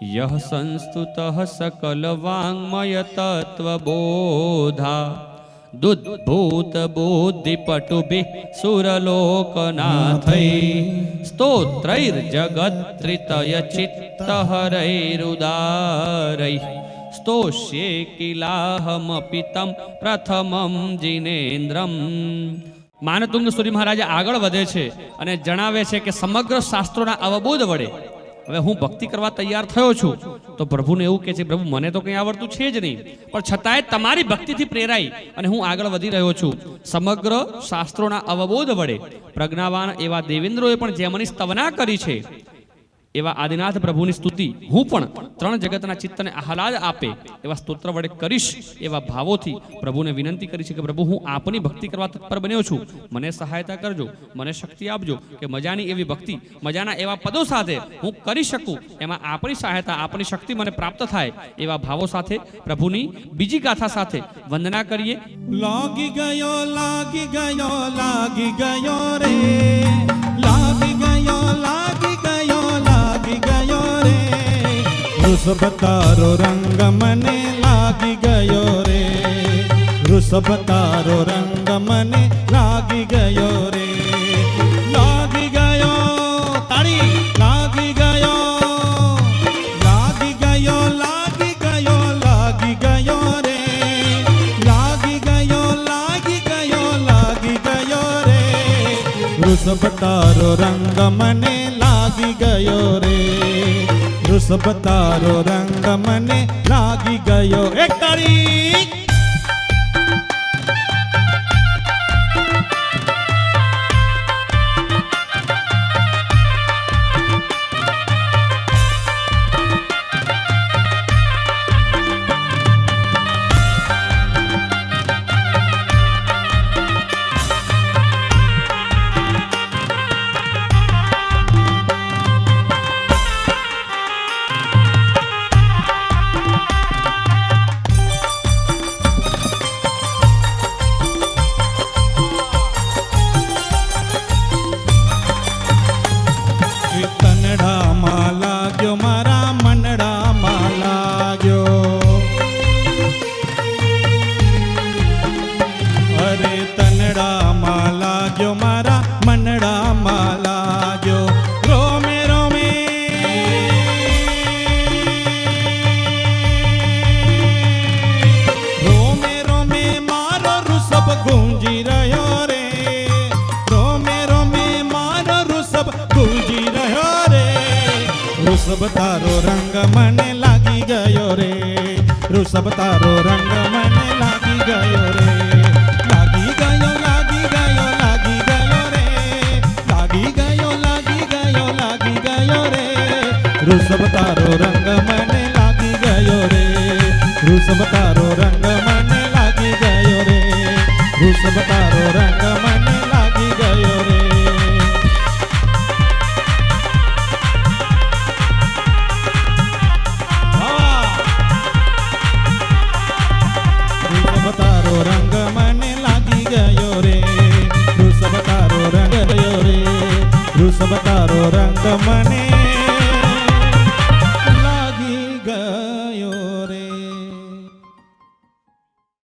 यह संस्तुतः सकल वाङ्मय तत्वबोधा दुद्भूत बुद्धिपटुभिः सुरलोकनाथै स्तोत्रैर्जगत्त्रितय चित्तहरैरुदारैः स्तोष्ये किलाहमपि तं प्रथमं जिनेन्द्रम्। मानतुंग सूरी महाराज આગળ વધે છે અને જણાવે છે કે સમગ્ર શાસ્ત્રોના અવબોધ વડે હવે હું ભક્તિ કરવા તૈયાર થયો છું તો પ્રભુને એવું કહે છે પ્રભુ મને તો કંઈ આવડતું છે જ નહીં પણ છતાંય તમારી ભક્તિથી પ્રેરાઈ અને હું આગળ વધી રહ્યો છું। સમગ્ર શાસ્ત્રોના અવબોધ વડે પ્રજ્ઞાવાન એવા દેવેન્દ્રોએ પણ જેમની સ્તવના કરી છે એવા આદિનાથ પ્રભુની સ્તુતિ હું પણ ત્રણ જગતના ચિત્તને આહલાદ આપે એવા સ્તોત્ર વડે કરીશ એવા ભાવોથી પ્રભુને વિનંતી કરી છે કે પ્રભુ હું આપની ભક્તિ કરવા તત્પર બન્યો છું, મને સહાયતા કરજો, મને શક્તિ આપજો કે મજાની એવી ભક્તિ મજાના એવા પદો સાથે હું કરી શકું, એમાં આપણી સહાયતા આપણી શક્તિ મને પ્રાપ્ત થાય એવા ભાવો સાથે પ્રભુની બીજી ગાથા સાથે વંદના કરીએ। લાગી ગયો લાગી ગયો લાગી ગયો રે, લાગી ગયો લાગી ગયો લાગી ગયો રે, ઋષભ તારો રંગ મને લાગી ગયો રે, ઋષભ તારો રંગ મને લાગી ગયો રે, લાગી ગયો તાળી લાગી ગયો, લાગી ગયો લાગી ગયો લાગી ગયો રે, લાગી ગયો લાગી ગયો લાગી ગયો રે, ઋષભ તારો રંગ મને લાગી ગયો રે, ઋષભ તારો રંગ મને લાગી ગયો। એક તાળી તનડામાં લાગ્યો મારા મનડામાં લાગ્યો, અરે તનડામાં લાગ્યો મારા મનડામાં લાગ્યો, રોમે રોમે રોમે રોમે મારો ઋષભ ગુંજી રહ્યો રે, રોમે રોમે મારો ઋષભ ગુંજી રહ્યો રે, ઋષભ તારો રંગ મને લાગી ગયો રે, ઋષભ તારો રંગ મને લાગી ગયો રે, લાગી ગયો લાગી ગયો લાગી ગયો રે, લાગી ગયો લાગી ગયો લાગી ગયો રે, ઋષભ તારો રંગ મને લાગી ગયો રે, ઋષભ તારો રંગ મને લાગી ગયો રે, ઋષભ તારો રંગ મને